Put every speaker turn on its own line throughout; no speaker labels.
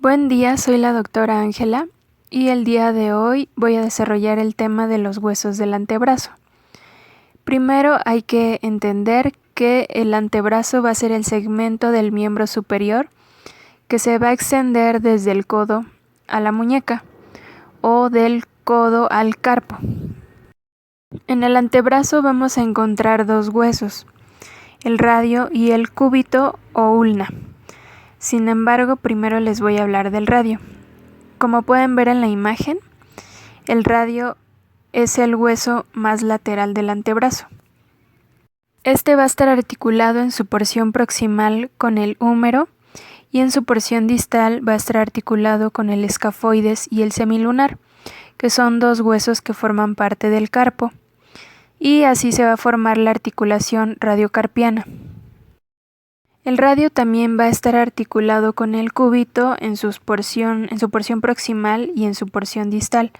Buen día, soy la doctora Ángela y el día de hoy voy a desarrollar el tema de los huesos del antebrazo. Primero hay que entender que el antebrazo va a ser el segmento del miembro superior que se va a extender desde el codo a la muñeca o del codo al carpo. En el antebrazo vamos a encontrar dos huesos, el radio y el cúbito o ulna. Sin embargo, primero les voy a hablar del radio. Como pueden ver en la imagen, el radio es el hueso más lateral del antebrazo. Este va a estar articulado en su porción proximal con el húmero y en su porción distal va a estar articulado con el escafoides y el semilunar, que son dos huesos que forman parte del carpo, y así se va a formar la articulación radiocarpiana. El radio también va a estar articulado con el cúbito en su porción proximal y en su porción distal,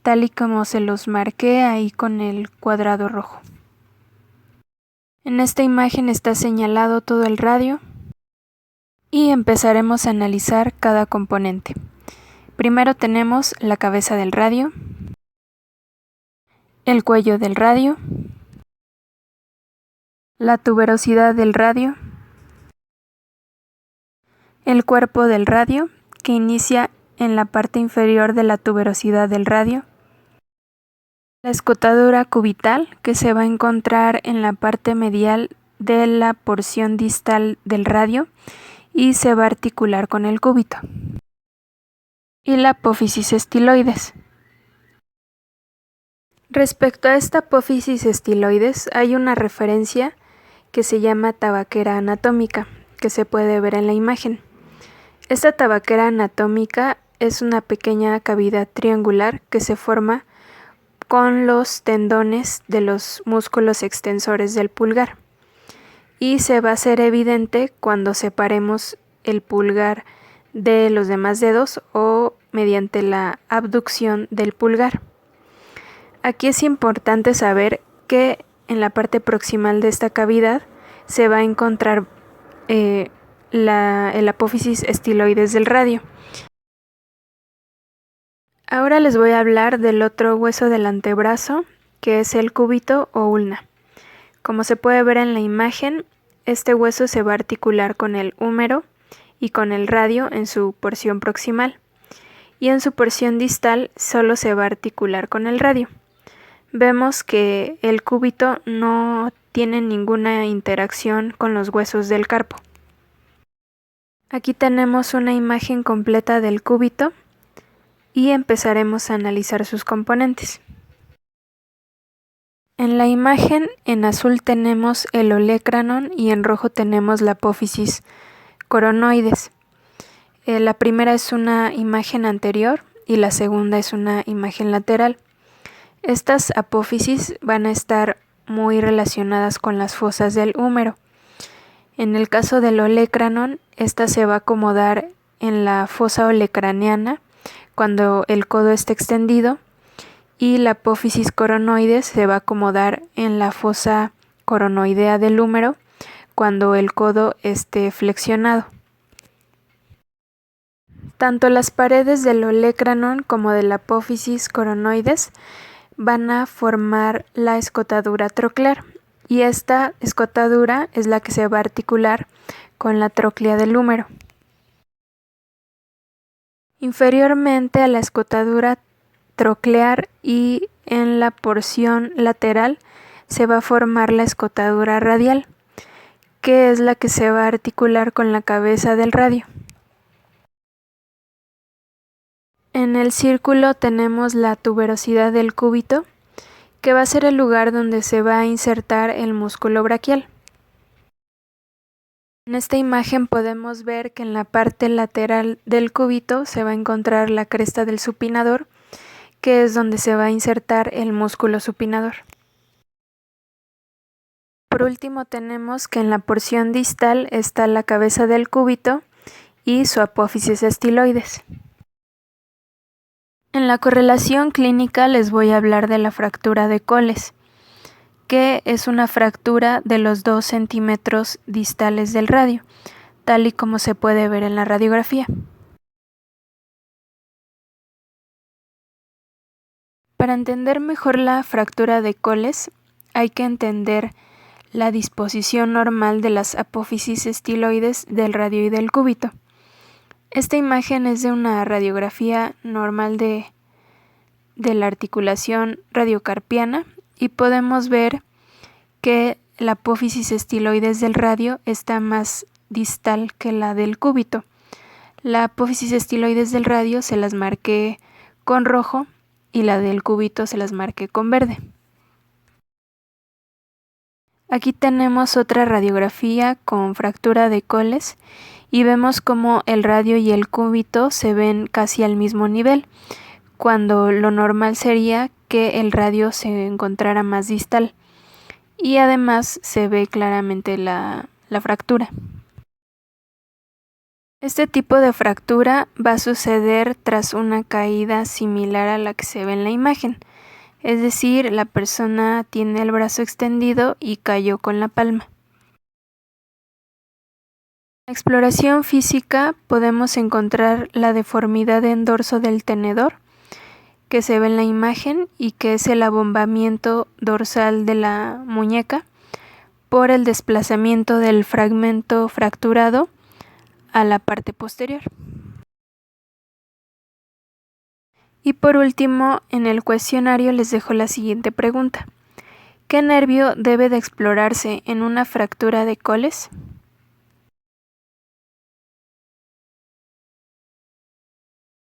tal y como se los marqué ahí con el cuadrado rojo. En esta imagen está señalado todo el radio y empezaremos a analizar cada componente. Primero tenemos la cabeza del radio, el cuello del radio, la tuberosidad del radio, el cuerpo del radio, que inicia en la parte inferior de la tuberosidad del radio, la escotadura cubital, que se va a encontrar en la parte medial de la porción distal del radio y se va a articular con el cúbito, y la apófisis estiloides. Respecto a esta apófisis estiloides, hay una referencia que se llama tabaquera anatómica, que se puede ver en la imagen. Esta tabaquera anatómica es una pequeña cavidad triangular que se forma con los tendones de los músculos extensores del pulgar y se va a hacer evidente cuando separemos el pulgar de los demás dedos o mediante la abducción del pulgar. Aquí es importante saber que en la parte proximal de esta cavidad se va a encontrar el apófisis estiloides del radio. Ahora les voy a hablar del otro hueso del antebrazo, que es el cúbito o ulna. Como se puede ver en la imagen, este hueso se va a articular con el húmero y con el radio en su porción proximal, y en su porción distal solo se va a articular con el radio. Vemos que el cúbito no tiene ninguna interacción con los huesos del carpo. Aquí tenemos una imagen completa del cúbito y empezaremos a analizar sus componentes. En la imagen en azul tenemos el olecranon y en rojo tenemos la apófisis coronoides. La primera es una imagen anterior y la segunda es una imagen lateral. Estas apófisis van a estar muy relacionadas con las fosas del húmero. En el caso del olecranon, esta se va a acomodar en la fosa olecraniana cuando el codo esté extendido, y la apófisis coronoides se va a acomodar en la fosa coronoidea del húmero cuando el codo esté flexionado. Tanto las paredes del olecranon como de la apófisis coronoides van a formar la escotadura troclear, y esta escotadura es la que se va a articular con la tróclea del húmero. Inferiormente a la escotadura troclear y en la porción lateral se va a formar la escotadura radial, que es la que se va a articular con la cabeza del radio. En el círculo tenemos la tuberosidad del cúbito, que va a ser el lugar donde se va a insertar el músculo braquial. En esta imagen podemos ver que en la parte lateral del cúbito se va a encontrar la cresta del supinador, que es donde se va a insertar el músculo supinador. Por último tenemos que en la porción distal está la cabeza del cúbito y su apófisis estiloides. En la correlación clínica les voy a hablar de la fractura de Coles, que es una fractura de los 2 centímetros distales del radio, tal y como se puede ver en la radiografía. para entender mejor la fractura de Coles, hay que entender la disposición normal de las apófisis estiloides del radio y del cúbito. Esta imagen es de una radiografía normal de la articulación radiocarpiana y podemos ver que la apófisis estiloides del radio está más distal que la del cúbito. La apófisis estiloides del radio se las marqué con rojo y la del cúbito se las marqué con verde. Aquí tenemos otra radiografía con fractura de Coles y vemos como el radio y el cúbito se ven casi al mismo nivel, cuando lo normal sería que el radio se encontrara más distal. Y además se ve claramente la fractura. Este tipo de fractura va a suceder tras una caída similar a la que se ve en la imagen, es decir, la persona tiene el brazo extendido y cayó con la palma. En la exploración física podemos encontrar la deformidad en dorso del tenedor, que se ve en la imagen y que es el abombamiento dorsal de la muñeca por el desplazamiento del fragmento fracturado a la parte posterior. Y por último, en el cuestionario les dejo la siguiente pregunta: ¿qué nervio debe de explorarse en una fractura de Coles?